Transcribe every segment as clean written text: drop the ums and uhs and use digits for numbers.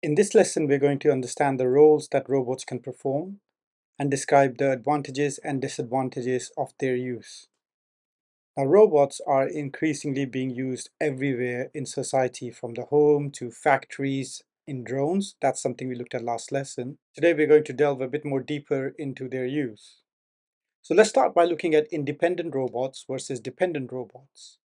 In this lesson, we're going to understand the roles that robots can perform and describe the advantages and disadvantages of their use. Now, robots are increasingly being used everywhere in society, from the home to factories, in drones. That's something we looked at last lesson. Today, we're going to delve a bit more deeper into their use. So let's start by looking at independent robots versus dependent robots.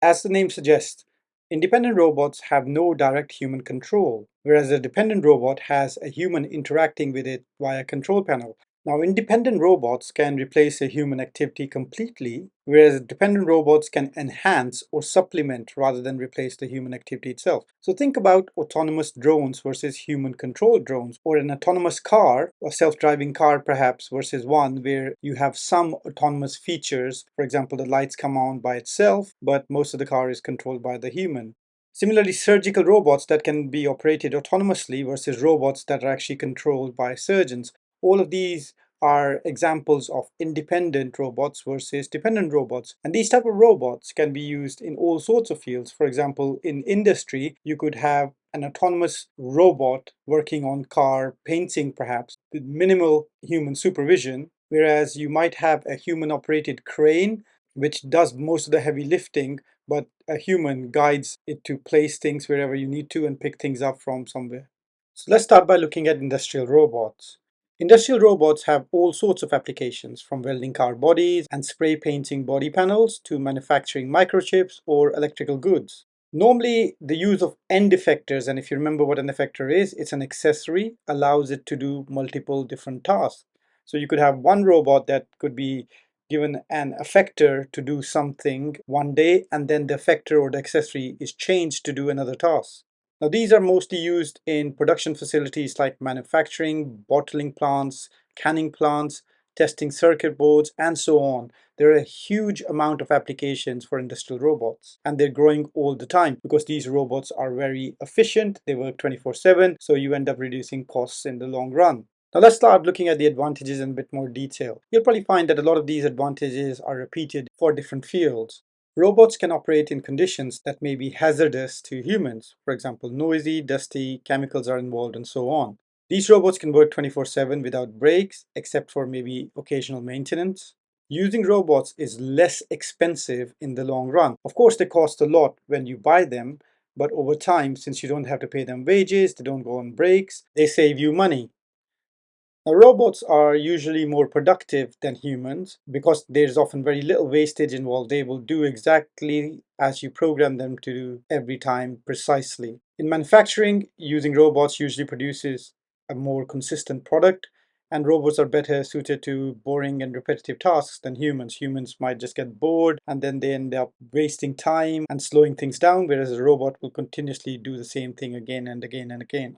As the name suggests, independent robots have no direct human control, whereas a dependent robot has a human interacting with it via a control panel. Now, independent robots can replace a human activity completely, whereas dependent robots can enhance or supplement rather than replace the human activity itself. So think about autonomous drones versus human-controlled drones, or an autonomous car, a self-driving car perhaps, versus one where you have some autonomous features. For example, the lights come on by itself, but most of the car is controlled by the human. Similarly, surgical robots that can be operated autonomously versus robots that are actually controlled by surgeons. All of these are examples of independent robots versus dependent robots. And these type of robots can be used in all sorts of fields. For example, in industry, you could have an autonomous robot working on car painting perhaps with minimal human supervision, whereas you might have a human operated crane which does most of the heavy lifting, but a human guides it to place things wherever you need to and pick things up from somewhere. So let's start by looking at industrial robots. Industrial robots have all sorts of applications, from welding car bodies and spray painting body panels to manufacturing microchips or electrical goods. Normally, the use of end effectors, and if you remember what an effector is, it's an accessory, allows it to do multiple different tasks. So you could have one robot that could be given an effector to do something one day, and then the effector or the accessory is changed to do another task. Now, these are mostly used in production facilities like manufacturing, bottling plants, canning plants, testing circuit boards, and so on. There are a huge amount of applications for industrial robots, and they're growing all the time because these robots are very efficient. They work 24/7, so you end up reducing costs in the long run. Now let's start looking at the advantages in a bit more detail. You'll probably find that a lot of these advantages are repeated for different fields. Robots can operate in conditions that may be hazardous to humans. For example, noisy, dusty, chemicals are involved, and so on. These robots can work 24/7 without breaks, except for maybe occasional maintenance. Using robots is less expensive in the long run. Of course, they cost a lot when you buy them, but over time, since you don't have to pay them wages, they don't go on breaks, they save you money. Now, robots are usually more productive than humans because there's often very little wastage involved. They will do exactly as you program them to do every time precisely. In manufacturing, using robots usually produces a more consistent product, and robots are better suited to boring and repetitive tasks than humans. Humans might just get bored and then they end up wasting time and slowing things down, whereas a robot will continuously do the same thing again and again and again.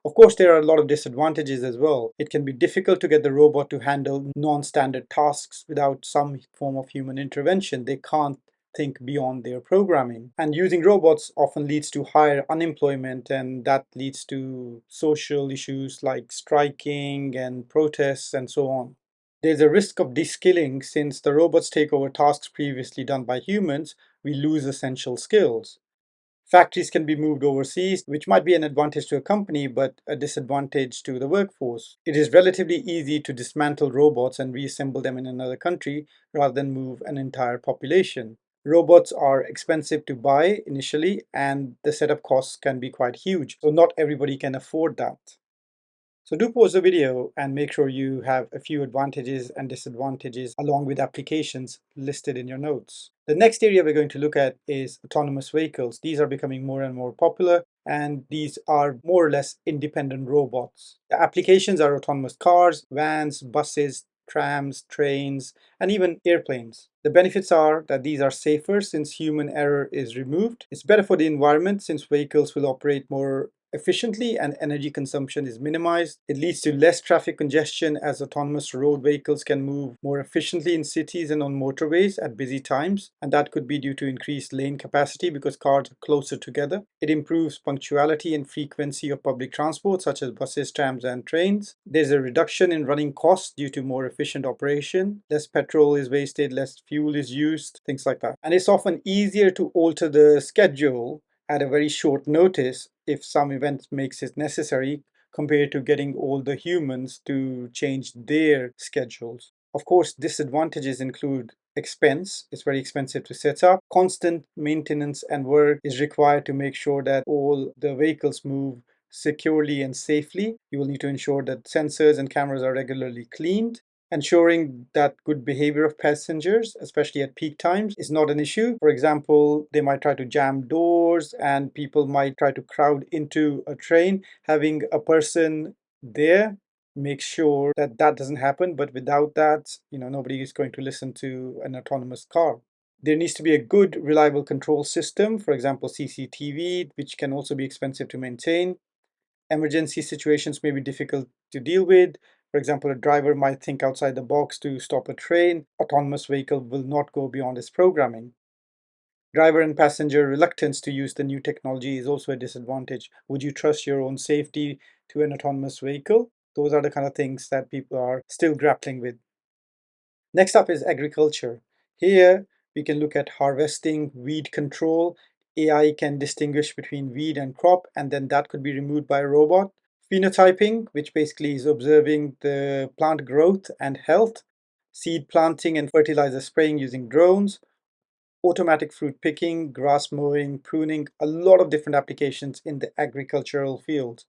Of course, there are a lot of disadvantages as well. It can be difficult to get the robot to handle non-standard tasks without some form of human intervention. They can't think beyond their programming. And using robots often leads to higher unemployment, and that leads to social issues like striking and protests and so on. There's a risk of de-skilling. Since the robots take over tasks previously done by humans, we lose essential skills. Factories can be moved overseas, which might be an advantage to a company, but a disadvantage to the workforce. It is relatively easy to dismantle robots and reassemble them in another country rather than move an entire population. Robots are expensive to buy initially, and the setup costs can be quite huge, so not everybody can afford that. So do pause the video and make sure you have a few advantages and disadvantages along with applications listed in your notes. The next area we're going to look at is autonomous vehicles. These are becoming more and more popular, and these are more or less independent robots. The applications are autonomous cars, vans, buses, trams, trains, and even airplanes. The benefits are that these are safer since human error is removed. It's better for the environment since vehicles will operate more efficiently and energy consumption is minimized. It leads to less traffic congestion as autonomous road vehicles can move more efficiently in cities and on motorways at busy times, and that could be due to increased lane capacity because cars are closer together. It improves punctuality and frequency of public transport such as buses, trams, and trains. There's a reduction in running costs due to more efficient operation. Less petrol is wasted, less fuel is used, things like that. And it's often easier to alter the schedule at a very short notice if some event makes it necessary, compared to getting all the humans to change their schedules. Of course, disadvantages include expense. It's very expensive to set up. Constant maintenance and work is required to make sure that all the vehicles move securely and safely. You will need to ensure that sensors and cameras are regularly cleaned. Ensuring that good behavior of passengers, especially at peak times, is not an issue. For example, they might try to jam doors and people might try to crowd into a train. Having a person there makes sure that that doesn't happen. But without that, nobody is going to listen to an autonomous car. There needs to be a good, reliable control system, for example, CCTV, which can also be expensive to maintain. Emergency situations may be difficult to deal with. For example, a driver might think outside the box to stop a train. Autonomous vehicle will not go beyond its programming. Driver and passenger reluctance to use the new technology is also a disadvantage. Would you trust your own safety to an autonomous vehicle? Those are the kind of things that people are still grappling with. Next up is agriculture. Here we can look at harvesting, weed control. AI can distinguish between weed and crop, and then that could be removed by a robot. Phenotyping, which basically is observing the plant growth and health. Seed planting and fertilizer spraying using drones. Automatic fruit picking, grass mowing, pruning, a lot of different applications in the agricultural field.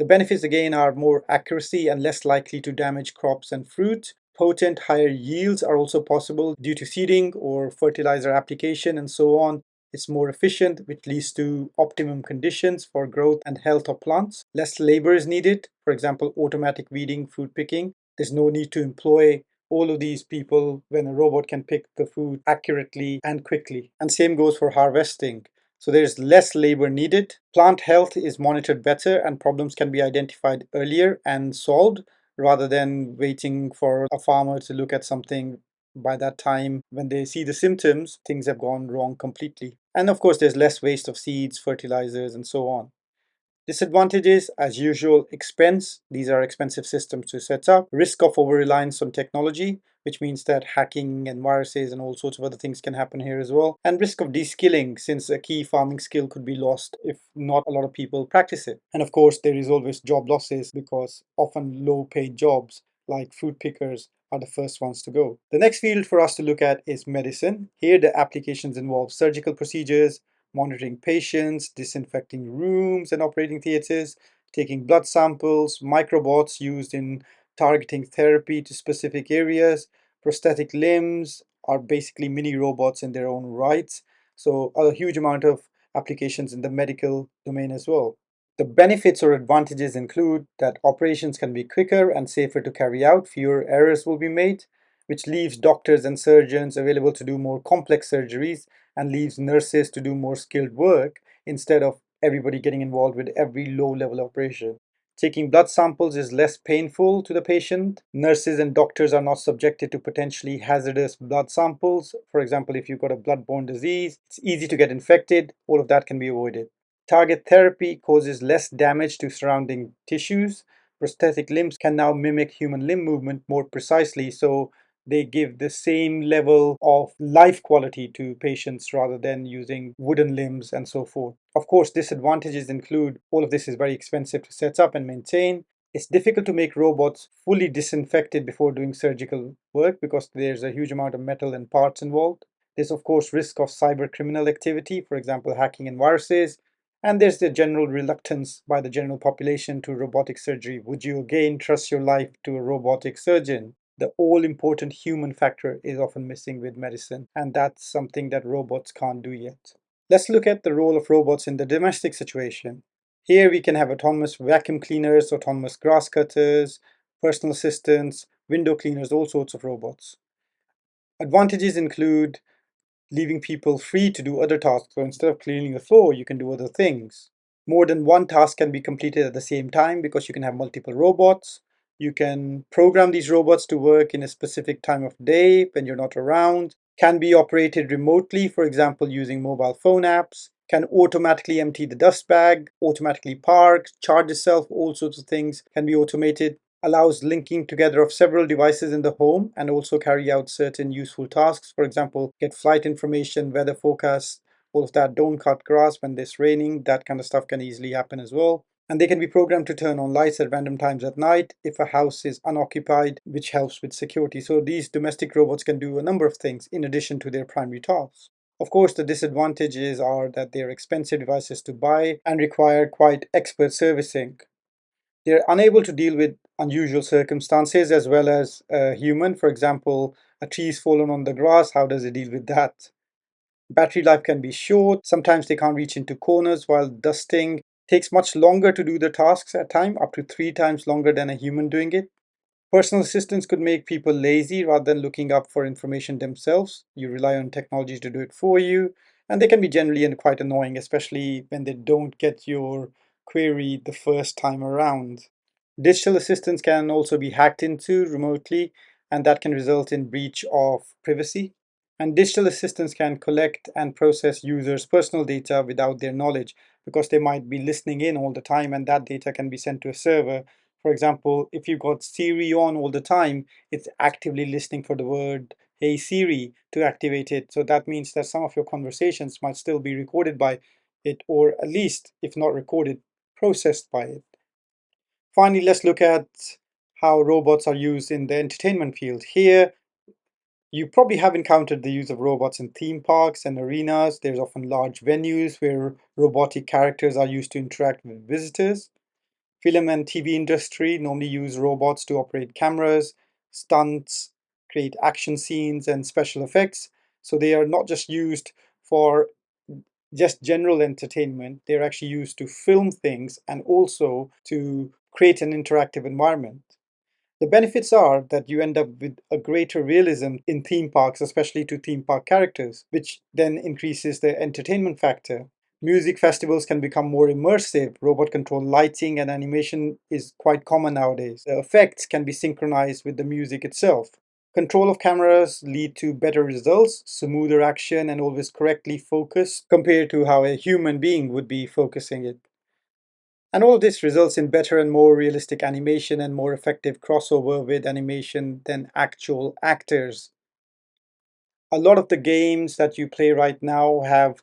The benefits again are more accuracy and less likely to damage crops and fruit. Potent higher yields are also possible due to seeding or fertilizer application and so on. It's more efficient, which leads to optimum conditions for growth and health of plants. Less labor is needed, for example, automatic weeding, fruit picking. There's no need to employ all of these people when a robot can pick the food accurately and quickly. And same goes for harvesting. So there's less labor needed. Plant health is monitored better and problems can be identified earlier and solved rather than waiting for a farmer to look at something. By that time, when they see the symptoms, things have gone wrong completely. And of course, there's less waste of seeds, fertilizers, and so on. Disadvantages, as usual, expense. These are expensive systems to set up. Risk of over-reliance on technology, which means that hacking and viruses and all sorts of other things can happen here as well. And risk of de-skilling, since a key farming skill could be lost if not a lot of people practice it. And of course, there is always job losses because often low-paid jobs like fruit pickers are the first ones to go. The next field for us to look at is medicine. Here, the applications involve surgical procedures, monitoring patients, disinfecting rooms and operating theaters, taking blood samples, microbots used in targeting therapy to specific areas. Prosthetic limbs are basically mini robots in their own rights. So a huge amount of applications in the medical domain as well. The benefits or advantages include that operations can be quicker and safer to carry out, fewer errors will be made, which leaves doctors and surgeons available to do more complex surgeries and leaves nurses to do more skilled work instead of everybody getting involved with every low level operation. Taking blood samples is less painful to the patient. Nurses and doctors are not subjected to potentially hazardous blood samples. For example, if you've got a blood-borne disease, it's easy to get infected. All of that can be avoided. Target therapy causes less damage to surrounding tissues. Prosthetic limbs can now mimic human limb movement more precisely, so they give the same level of life quality to patients rather than using wooden limbs and so forth. Of course, disadvantages include all of this is very expensive to set up and maintain. It's difficult to make robots fully disinfected before doing surgical work because there's a huge amount of metal and parts involved. There's, of course, risk of cyber criminal activity, for example, hacking and viruses. And there's the general reluctance by the general population to robotic surgery. Would you again trust your life to a robotic surgeon? The all important human factor is often missing with medicine, and that's something that robots can't do yet. Let's look at the role of robots in the domestic situation. Here we can have autonomous vacuum cleaners, autonomous grass cutters, personal assistants, window cleaners, all sorts of robots. Advantages include leaving people free to do other tasks. So instead of cleaning the floor, you can do other things. More than one task can be completed at the same time because you can have multiple robots. You can program these robots to work in a specific time of day when you're not around. Can be operated remotely, for example, using mobile phone apps. Can automatically empty the dust bag, automatically park, charge itself, all sorts of things can be automated. Allows linking together of several devices in the home and also carry out certain useful tasks. For example, get flight information, weather forecasts, all of that. Don't cut grass when it's raining. That kind of stuff can easily happen as well. And they can be programmed to turn on lights at random times at night if a house is unoccupied, which helps with security. So these domestic robots can do a number of things in addition to their primary tasks. Of course, the disadvantages are that they're expensive devices to buy and require quite expert servicing. They're unable to deal with unusual circumstances as well as a human. For example, a tree's fallen on the grass. How does it deal with that? Battery life can be short. Sometimes they can't reach into corners, while dusting takes much longer to do the tasks at time, up to 3 times longer than a human doing it. Personal assistants could make people lazy rather than looking up for information themselves. You rely on technology to do it for you, and they can be generally and quite annoying, especially when they don't get your query the first time around. Digital assistants can also be hacked into remotely, and that can result in breach of privacy. And digital assistants can collect and process users' personal data without their knowledge because they might be listening in all the time, and that data can be sent to a server. For example, if you've got Siri on all the time, it's actively listening for the word "Hey Siri" to activate it. So that means that some of your conversations might still be recorded by it, or at least, if not recorded, processed by it. Finally, let's look at how robots are used in the entertainment field. Here, you probably have encountered the use of robots in theme parks and arenas. There's often large venues where robotic characters are used to interact with visitors. Film and TV industry normally use robots to operate cameras, stunts, create action scenes, and special effects. So they are not just used for just general entertainment, they're actually used to film things and also to create an interactive environment. The benefits are that you end up with a greater realism in theme parks, especially to theme park characters, which then increases the entertainment factor. Music festivals can become more immersive. Robot controlled lighting and animation is quite common nowadays. The effects can be synchronized with the music itself. Control of cameras lead to better results, smoother action, and always correctly focused compared to how a human being would be focusing it. And all of this results in better and more realistic animation and more effective crossover with animation than actual actors. A lot of the games that you play right now have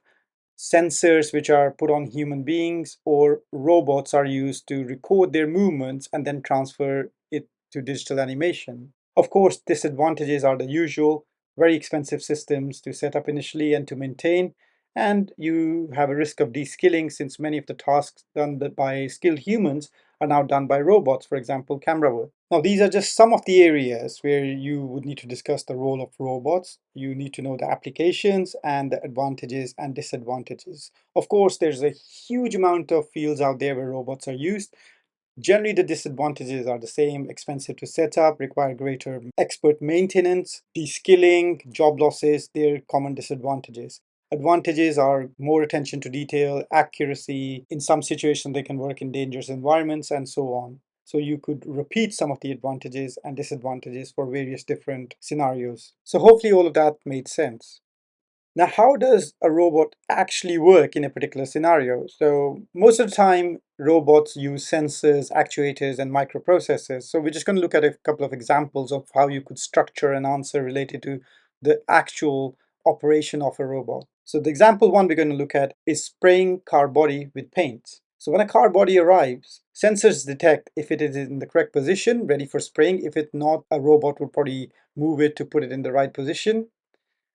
sensors which are put on human beings, or robots are used to record their movements and then transfer it to digital animation. Of course, disadvantages are the usual: very expensive systems to set up initially and to maintain, and you have a risk of de-skilling since many of the tasks done by skilled humans are now done by robots, for example, camera work. Now, these are just some of the areas where you would need to discuss the role of robots. You need to know the applications and the advantages and disadvantages. Of course, there's a huge amount of fields out there where robots are used. Generally, the disadvantages are the same: expensive to set up, require greater expert maintenance, de-skilling, job losses. They're common disadvantages. Advantages are more attention to detail, accuracy. In some situations, they can work in dangerous environments, and so on. So you could repeat some of the advantages and disadvantages for various different scenarios. So hopefully all of that made sense. Now, how does a robot actually work in a particular scenario? So most of the time, robots use sensors, actuators, and microprocessors. So we're just going to look at a couple of examples of how you could structure an answer related to the actual operation of a robot. So the example one we're going to look at is spraying car body with paint. So when a car body arrives, sensors detect if it is in the correct position, ready for spraying. If it's not, a robot would probably move it to put it in the right position.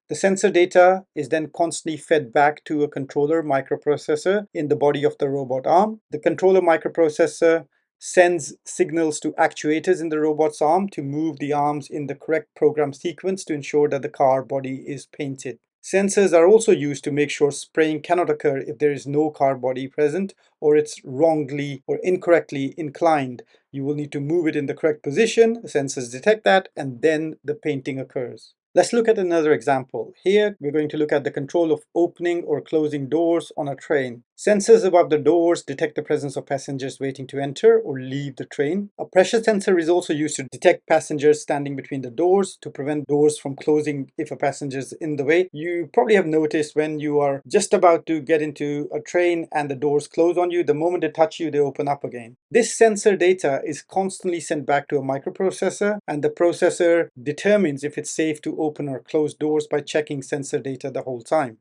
The sensor data is then constantly fed back to a controller microprocessor in the body of the robot arm. The controller microprocessor sends signals to actuators in the robot's arm to move the arms in the correct program sequence to ensure that the car body is painted. Sensors are also used to make sure spraying cannot occur if there is no car body present or it's wrongly or incorrectly inclined. You will need to move it in the correct position, the sensors detect that, and then the painting occurs. Let's look at another example. Here, we're going to look at the control of opening or closing doors on a train. Sensors above the doors detect the presence of passengers waiting to enter or leave the train. A pressure sensor is also used to detect passengers standing between the doors to prevent doors from closing if a passenger is in the way. You probably have noticed when you are just about to get into a train and the doors close on you, the moment they touch you, they open up again. This sensor data is constantly sent back to a microprocessor, and the processor determines if it's safe to open or close doors by checking sensor data the whole time.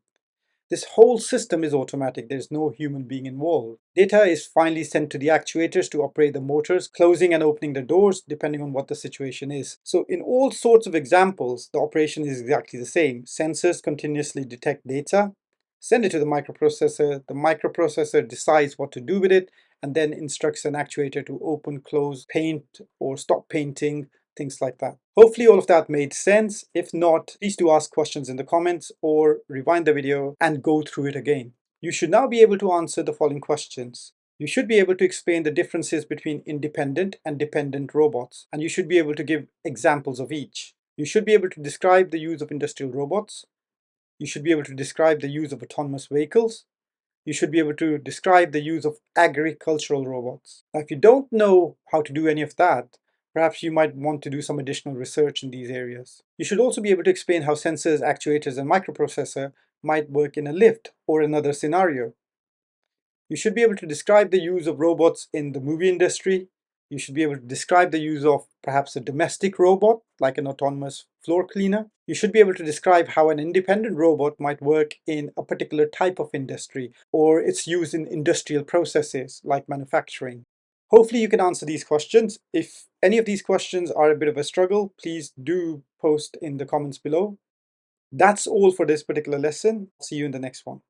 This whole system is automatic. There's no human being involved. Data is finally sent to the actuators to operate the motors, closing and opening the doors depending on what the situation is. So in all sorts of examples, the operation is exactly the same. Sensors continuously detect data, send it to the microprocessor decides what to do with it, and then instructs an actuator to open, close, paint, or stop painting, things like that. Hopefully all of that made sense. If not, please do ask questions in the comments or rewind the video and go through it again. You should now be able to answer the following questions. You should be able to explain the differences between independent and dependent robots, and you should be able to give examples of each. You should be able to describe the use of industrial robots. You should be able to describe the use of autonomous vehicles. You should be able to describe the use of agricultural robots. Now, if you don't know how to do any of that, perhaps you might want to do some additional research in these areas. You should also be able to explain how sensors, actuators, and microprocessor might work in a lift or another scenario. You should be able to describe the use of robots in the movie industry. You should be able to describe the use of perhaps a domestic robot, like an autonomous floor cleaner. You should be able to describe how an independent robot might work in a particular type of industry, or its use in industrial processes, like manufacturing. Hopefully you can answer these questions. If any of these questions are a bit of a struggle, please do post in the comments below. That's all for this particular lesson. See you in the next one.